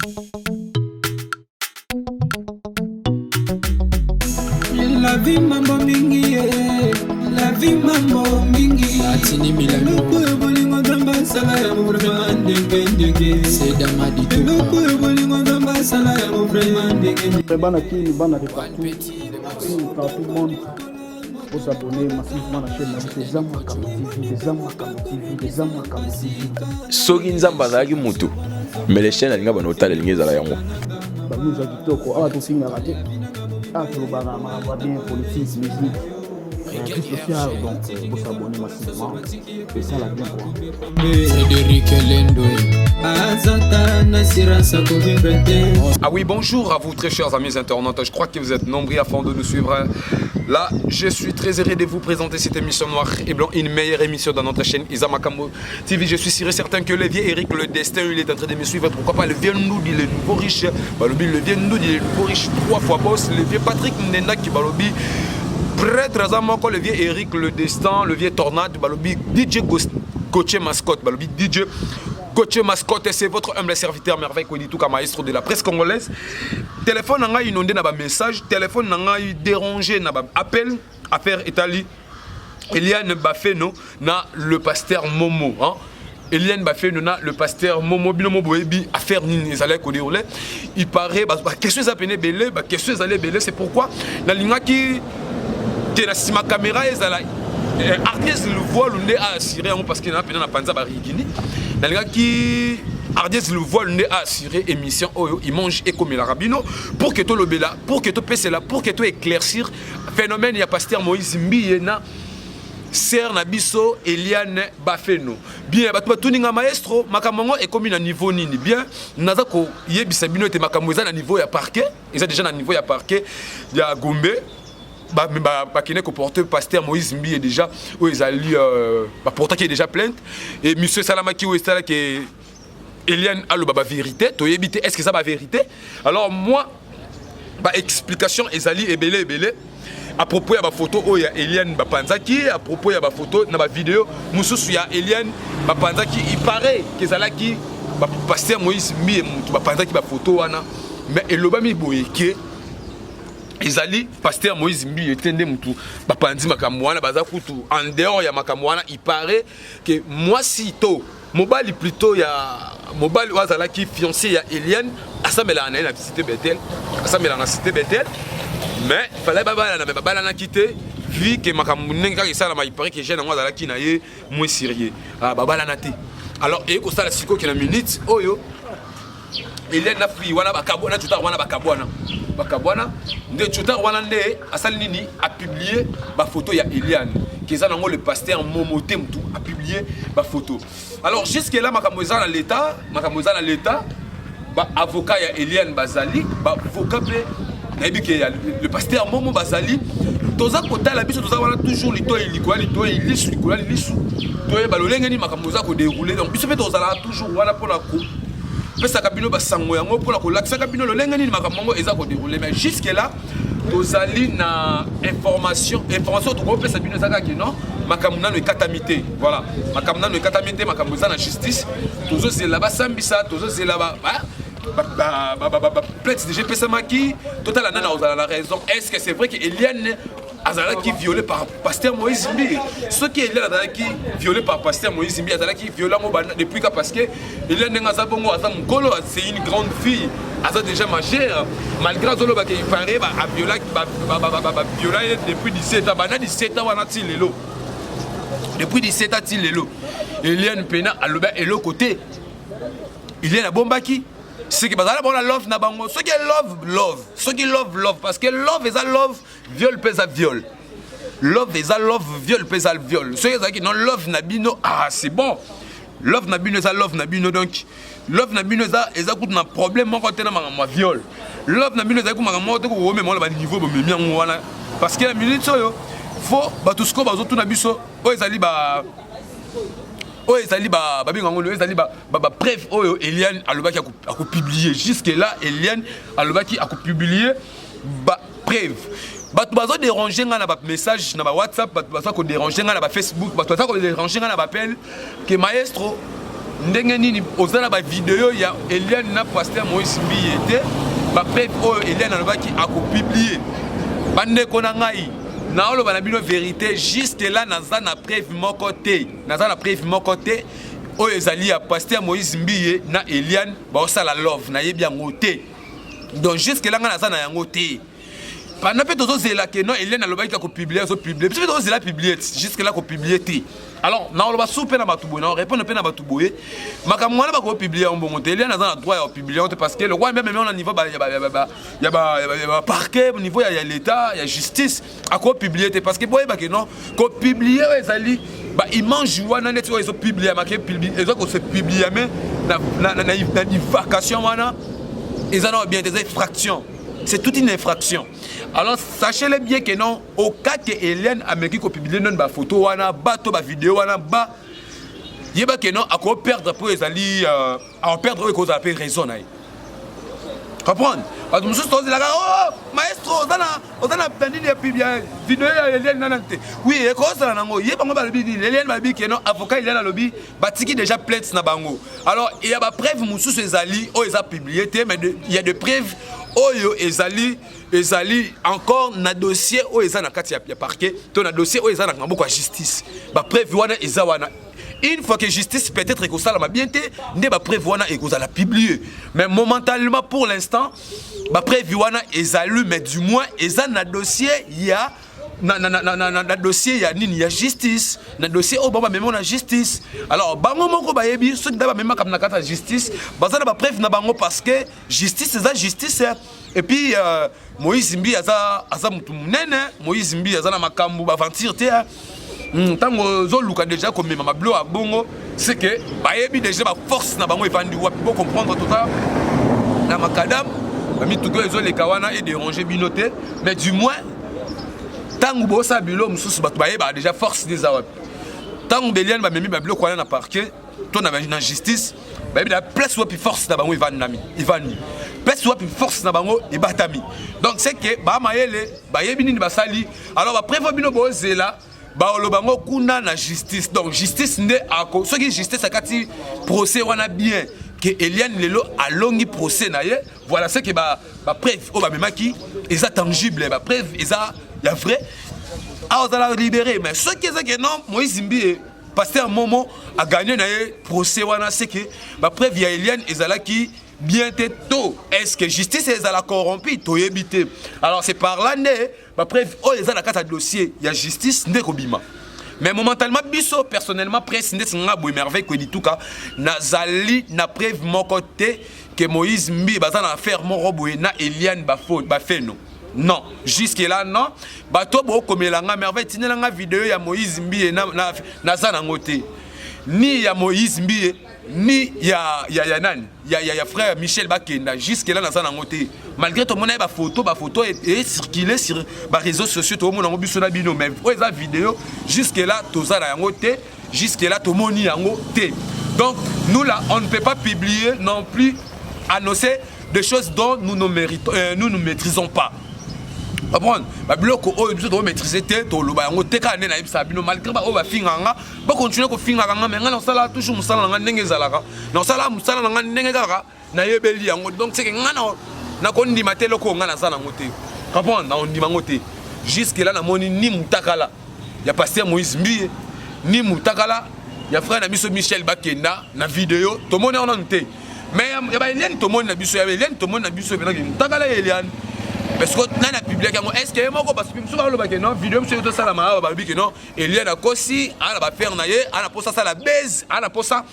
La vie mambo mingi, la vie mambo mingi. Atini milano. Loko bolingo damba sala ya vraiment ndenge. C'est damadi tout. Loko bolingo damba sala ya vraiment ndenge. Bana kini bana de partout. Tout le monde. Vous abonnez massivement à la chaîne des Zamakam TV, des Zamakam TV, des Zamakam TV. Soki nzamba zaki mutu. Mais les chaînes alinga bana otala lingi zala yango. Ba nous a kitoko awa to singa raté. Ah to bana ma bien politique musique. Réseaux sociaux donc vous abonnez massivement. C'est ça la bien quoi. Frédéric Lendoy. Ah oui, bonjour à vous très chers amis internautes, je crois que vous êtes nombreux afin de nous suivre. Là, je suis très heureux de vous présenter cette émission Noir et Blanc, une meilleure émission dans notre chaîne Zamakam TV. Je suis sûr et certain que le vieux Eric, le destin, il est en train de me suivre. Pourquoi pas le vieux Ndoudi, le nouveau riche, le vieux Ndoudi, le nouveau riche, 3 fois boss, le vieux Patrick Ndenda qui balobi. Prêtre Azamako, le vieux Eric, le destin, le vieux Tornade, balobi, DJ Coach Mascotte, balobi, DJ Coach Mascotte, c'est votre humble serviteur merveille Koditouka maestro de la presse congolaise. Téléphone n'a inondé n'a pas message, téléphone n'a dérangé n'a pas appel, affaire Italie. Eliane Bafeno na le pasteur Momo, hein. Eliane Bafeno na le pasteur Momo binomo boebi affaire nini ezalé ko déroulé. Il paraît question ça peine belé, question ça allait belé, c'est pourquoi la ligne qui te na caméra ezala Ardiès le voit l'undé a assuré parce qu'il n'a pas de panza barigini. Dans le cas qui Ardiès le voit l'undé a assuré émission Oyo, il mange et comme il a rabino pour que tout le bela, pour que tout pèse là, pour que tout éclaircir phénomène il y a pasteur Moïse Mbiyena Ser Nabiso Eliane Bafeno. Bien bah tout ninga maestro makamongo est comme un niveau nini bien nazako yebisa bino te makamoza na niveau ya parquet, ils ont déjà na niveau ya parquet ya Gombe. Qui n'est que porteur pasteur Moïse Mbi est déjà où ils allaient porteur qui est déjà plainte et monsieur Salamaki où est là qui Eliane a le vérité to éviter est-ce que ça va vérité alors moi explication ezali ebele à propos de la photo où il y a Eliane Bapanzaki à propos de la photo dans la vidéo mususu ya Eliane Bapanzaki il paraît que zalaki pasteur Moïse Mbi Bapanzaki ba photo wana mais elobami boyeke Ezali pasteur Moïse Mbi etende mutu bapandi makamwana baza kutu en dehors ya makamwana il paraît que moi sito mobali plutôt ya mobali wazala qui fiancé ya Eliane asamela na cité Bethel asamela na cité Bethel mais fallait babala na quitter vu que makamunenga ka sala il paraît que jeune wazala qui na ye moins sérieux ah babala na te alors et ko sala siko ki na minute oyo Eliane na fui wana bakabona tuta wana bakabwana nde tuta wana nde asali nini a publié ba photo ya Eliane qui nango le pasteur Momote Mtu a publié ba photo alors jusque là makamoza na l'état ba avocat ya Eliane bazali ba avocat pe nabi que le pasteur Momo bazali toza kota la biso toza wana toujours lito lisu to ba lolenge ni makamoza ko dérouler donc biso pe toza la toujours wana pour la coupe. Ça kabino basango yango pour la kolakisa kabino lo lenga ni makamongo eza ko dérouler mais jusque là tozali na information to ko pesa bino zaka ki non makamuna no ekatamité voilà makamuna no ekatamité makamuza na justice tozo zela ba sambisa tozo zela ba plainte de GPS maki total nana ozala la raison est-ce que c'est vrai que Eliane Azala qui violé par pasteur Moïse Mbi. Ce qui est là qui violé par pasteur Moïse Mbi, Azala qui violé depuis parce que Eliane Ngazabongo Azam Golo, c'est une grande fille, Azala déjà majeure, malgré Zolo qui paraît à violer depuis 17 ans, 17 ans on lelo. Depuis 17 ans il lelo. Eliane Pena à l'obé et l'autre côté. Eliane a bombaki. Ce qui est la love na bango, ce qui est love, ce qui love parce que love est à love, viol pèse à viol. Love est à love, viol pèse à viol. Ce qui est non love na bino ah c'est bon. Love na bino ça love na bino donc love na bino ça et ça coûte un problème mon côté na ma viol. Love na bino ça coûte ma moto ko même le niveau me mi wana parce que la minute yo faut ba tout ce ko bazo tout na biso o ezali ba oh ezali ba babingango lo ezali ba bref oh Eliane alobaki a publier jusque là Eliane alobaki a publier ba bref bato bazo déranger nga na ba message na ba WhatsApp bato bazo ko déranger nga na ba Facebook bato bazo ko déranger nga na ba appel que maestro ndenge nini ozala ba vidéo ya Eliane na pasteur Moïse Mbiye te ba preuve oyo Eliane alobaki akopublier bandeko na ngai na oloba na bino vérité juste là naza na preuve moko te oyo ezali ya pasteur Moïse Mbiye na Eliane baosala love na yebi yango te donc jusque là nga naza na yango te pendant que tous les que non Eliane alobaki ko publier puis tous les publier jusque là ko publier te alors na oloba soupe na batuboye na répondre pe na batuboye makamwa na ba ko publier en bon te Eliane naza na droit ya publier parce que le roi même on a niveau ya parquet au niveau ya l'état ya justice a ko publier te parce que boye ba que non ko publier ezali ba image wana net ils ont publié ma publier ils ont se publier mais na vacation wana ils en ont bien des infractions. C'est toute une infraction. Alors sachez-le bien que non, au cas que Eliane a mis qu'on publie une photo, wana bateau, ba vidéo, wana ba, yeba que non, à quoi perdre pour les alliés, à perdre cause à raison. Comprendre? Parce que nous sommes là, oh maestro, on a perdu des publier vidéo Eliane nanante. Oui, et cause là nango, yeba ngo ba lobby Eliane ba bi que non, avocat Eliane lobby, batiki déjà plainte na bango. Alors il y a ba preuve musu ces alliés, oh ils a publié, mais il y a des preuves. Oyo ezali encore na dossier o eza na kati ya parquet to na dossier o eza na ngamboko ya justice ba preuve wana eza wana une fois que justice peut-être que ça la bien te ndé ba preuve wana et la publier mais momentanément pour l'instant ba preuve wana ezali mais du moins eza na dossier ya na dossier ya nini ya justice na dossier o baba même na justice alors bango moko ba yebi ceux d'aba même comme na kata justice bazana ba preuve na bango parce que justice c'est justice et puis Moïse Mbiye aza mutu munene Moïse Mbiye aza na makambu ba aventure te tango zo luka déjà comme mama blo a bongo c'est que ba yebi déjà ba force na bango evandi wa pour comprendre tout ça na makadam ba mituko ezo le kawana et déranger binoté mais du moins tango bosa bilo mususu batu baye ba déjà force des arabes tango Eliane ba memi ba bilo kwa na parquet to na justice ba bi la place wa puis force na bango ivani place wa puis force na bango e batami donc c'est que ba mayele ba yebi nini ba sali alors ba prévo bino bozela ba olobango kuna na justice donc justice nde ako ce qui justice akati procès wana bien que Eliane lelo alongi procès na ye voilà ce que ba preuve o ba memaki eza tangible ba preuve eza ya vrai ah on a libéré mais ce qui est que non Moïse Mbiye pasteur Momo a gagné na procès wana c'est que ba preuve ya Eliane ezalaki bien tôt est-ce que justice ezala corrompu to yebité alors c'est par là né ba preuve o ezala kata dossier ya justice ndé kobima mais momentanément biso personnellement presse ndé singa bo merveille ko dituka nazali na preuve moko te que Moïse Mbiye bazana affaire moko boye na Eliane ba fait non jusque là non bato bo komelanga merveille tinelanga vidéo ya Moïse Mbiye na zana ngote ni ya Moïse Mbiye ni ya nani ya frère Michel Bakenda jusque là na zana ngote malgré tout mon ba photo est circulé sur les réseaux sociaux tout monde biso na bino mais eza vidéo jusque là tozana ngote jusque là to moni yango te donc nous là on ne peut pas publier non plus annoncer des choses dont nous ne maîtrisons pas. Comprendre ba biloko oyo biso to maîtriser te to loba yango te ka na ibisa bino malgré ba o ba finganga ba continuer ko finganga mais nga na sala toujours musala nga ndenge ezalaka na sala musala nga ndenge kaka na yebeli yango donc c'est que nga na ko ndima te loko nga na sala ngote comprendre na ndima ngote jusque là na moni ni mutakala ya pasteur Moïse Mbiye ni mutakala ya frère na biso Michel Bakenda na vidéo to moni on te mais ya ba Eliane to moni na biso ya Eliane to moni na biso bena mutakala Eliane parce que dans la public est-ce que moko parce que souvent le bac non vidéo monsieur to sala ma ba bi que non Eliane a kosi ala ba faire na ye ala posa ça la baise ala posa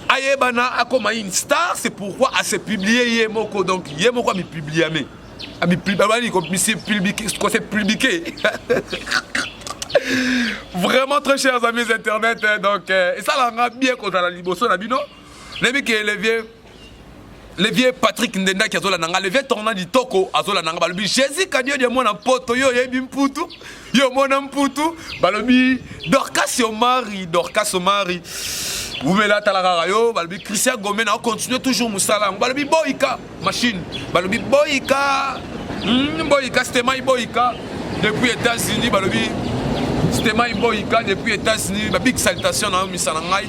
ayebana akoma une star c'est pourquoi à se publier ye moko donc ye moko mi publier mais a mi publier comme c'est publié ce qu'on c'est publié vraiment très chers amis internet donc et ça la bien contre la liboso na bino les que le vieux Patrick Ndenda qui azola nanga le vieux tournant du Toko azola nanga balobi Jésus kadio de mona poto yo yebi mputu yo mona mputu balobi Dorcas au mari vous me la talaka yo balobi Christian Gomé na continuer toujours musala balobi boyika machine balobi boyika c'était mai boyika depuis États-Unis balobi c'était mai boyika depuis États-Unis ba big salutation na misala ngai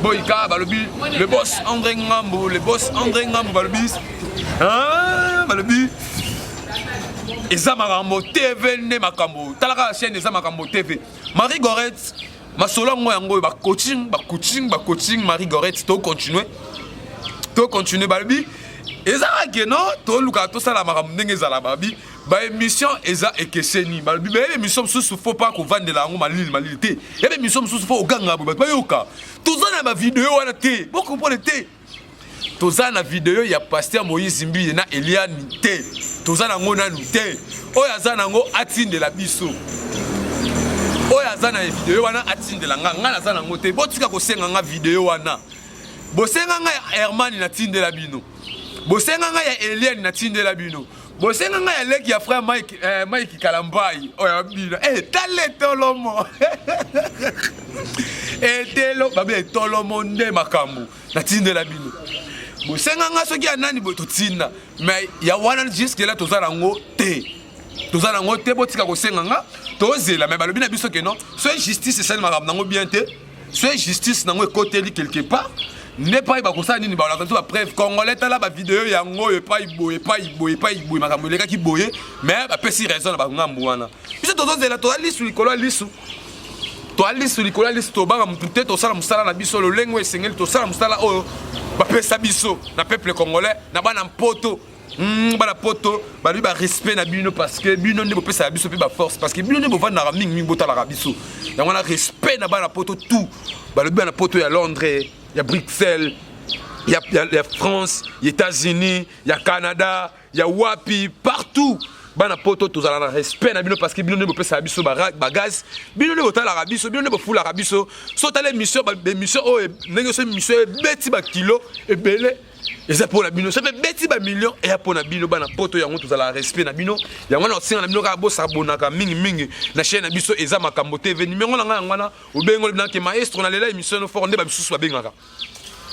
Boyka balobi le boss André Ngambo balobi balobi eza makambo TV ne makambo talaka chaîne eza makambo TV Marie Gorette masolongo yango ba coaching Marie Gorette to continuer balobi eza ke non to luka to sala makambo ndenge ezala babi ba émission eza ekeseni balobi ba émission sous faut pas ko vandela yango malili te ya émission sous faut oganga ba yoka tozana ba vidéo wana te beaucoup pour le te tozana vidéo ya pasteur Moïse Mbi na Eliane te tozana ngo nanu te oyo azana ngo atindela biso oyo azana vidéo wana atindela nga nazana ngo te botika ko senga nga vidéo wana bosenga nga ya Herman na tindela bino bosenga nga ya Eliane na tindela bino bosenga nga ya leki ya frère Mike Kalambai oyo bino tale tolomo telo babe tolomo nde makambo na tindela bino bosenga nga soki anani bo totinda mais ya wana jusque là tozala ngo te botika ko senga nga tozela mais balobi na biso ke non soit justice c'est makambo nango bien te soit justice nango ekoteli quelque part ne pas ba kosa nini ba la ba preuve congolais tala ba vidéo yango pas boye makambo leka ki boye mais ba pesi raison na ba ngambu wana biso tozozela to ali sur likolo lisu to banga mutute to sala musala na biso lo lengwe sengeli to sala musala oyo ba pesa biso na peuple congolais na bana mpoto bana poto ba lui ba respect na bino parce que bino ne bo pesa biso pe ba force parce que bino ne bo vanda na mingi botala ka biso yango na respect na bana poto tout ba le bana poto ya Londres ya Bruxelles ya France ya États-Unis ya Canada ya wapi partout bana poto tozala na respect na bino parce que bino ne bo pesa biso ba gaz bino ne botala ka biso bino ne bo fula ka biso so tala mission ba mission o ndenge so mission beti ba kilo ebele eza pour la bino ça fait beti ba million et pour na bino bana poto yango tozala respect na bino yango na singa na bino ka bo sabonaka mingi na chaîne na biso eza makambo TV numéro na nga ngwana obengo na ke maestro na lela émission no fort nde ba bisusu ba bengaka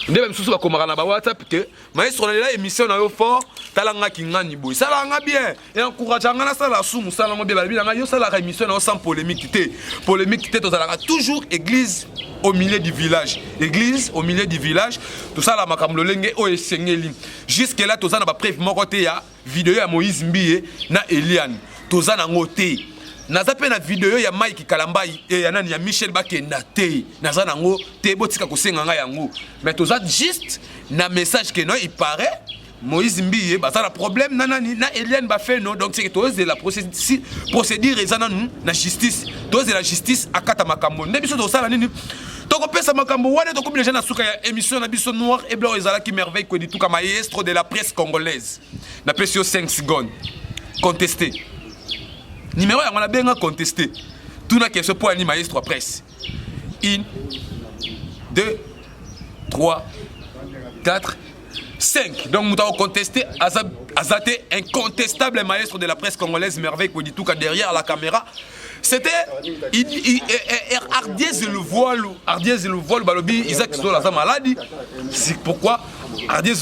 nde ba bisusu ba komaka na ba WhatsApp que maestro na lela émission na yo fort talanga kingani boy sala nga bien et encourage nga na sala sumu sala ngo bien ba nga yo sala émission na sans polémique te tozala toujours église au milieu du village tout ça la makambo lenge o esengeli jusque là tozana ba preuve moko te ya vidéo ya Moïse Mbi na Eliane tozana ngote naza pe na vidéo ya Mike Kalambai et ya nani ya Michel Bakenda te nazana ngo te botika kosenga nga yango mais toza juste na message que non il paraît Moïse Mbi bazala problème nanani na Eliane ba fait non donc c'est que toze la procédure ezana na justice toze la justice akata makambo ndebiso tozala nini toko pesa makambo wana toko bileja na suka ya émission na biso noir et blanc ezala qui merveille ko di tout comme maestro de la presse congolaise na pesio 5 secondes contesté numéro ya ngona benga contesté tout na question pour ani maestro presse 1 2 3 4 5 donc nous avons contesté Azate incontestable maestro de la presse congolaise merveille ko di tout cas derrière la caméra. C'était Ardiez le voile balobi Isaac Zola sa maladie. C'est pourquoi Ardiez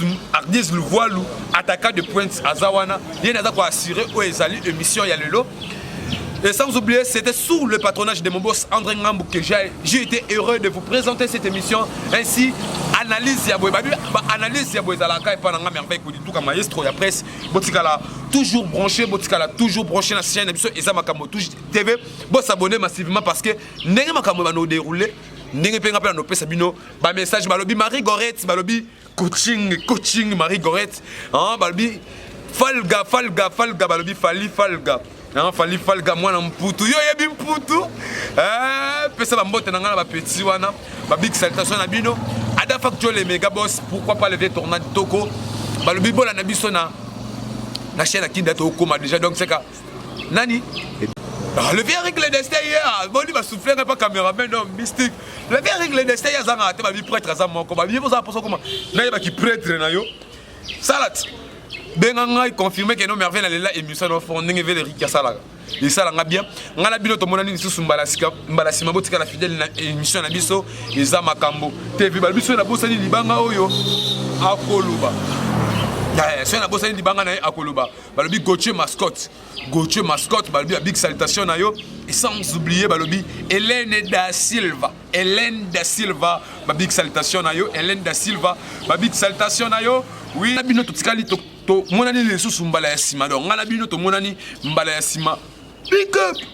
le voile attaquant de pointe Azawana bien aza ko assurer o ezali émission ya lelo. Et sans oublier, c'était sous le patronage de mon boss André Ngambo que j'ai été heureux de vous présenter cette émission. Ainsi, analyse ya Zalaka et Pananga merveille ko di tout comme maestro ya presse. Botikala toujours branché na chaîne émission Eza Makambo TV. Bon s'abonner massivement parce que ndenge makambo ba no dérouler, ndenge penga pe no pesa bino ba message balobi Marie Gorette balobi coaching Marie Gorette. Balobi falga balobi falga. Fali falga mwana mputu yo yebi mputu pesa ba mbote na ngana ba petit wana ba big salutation na bino ada factuel les méga boss pourquoi pas lever tournade toko ba le bibola na biso na chaîne Kinda to koma déjà donc c'est ka nani le vieux règle destin hier bon il va souffler pas caméraman non mystique le vieux règle destin hier zanga te ba bi prêtre za moko ba bi boza poso comment na ba ki prêtre na yo salat benga confirmé que non merveille na la émission no fond ndenge vele riki sala et ça nga bien ngala bino to monani susu mbalasima botika la fidèle na émission na biso Eza Makambo TV balbiso na bosani libanga oyo akoluba so na bosani libanga na akoluba balobi Gauthier mascotte balobi a big salutation na yo et sans oublier balobi Hélène da Silva Hélène da Silva, ma big salutation na yo. Hélène da Silva, ma big salutation na yo. Oui, na bino totikali to monani le sous mbala ya sima. Donc ngala bino to monani mbala ya sima. Big up.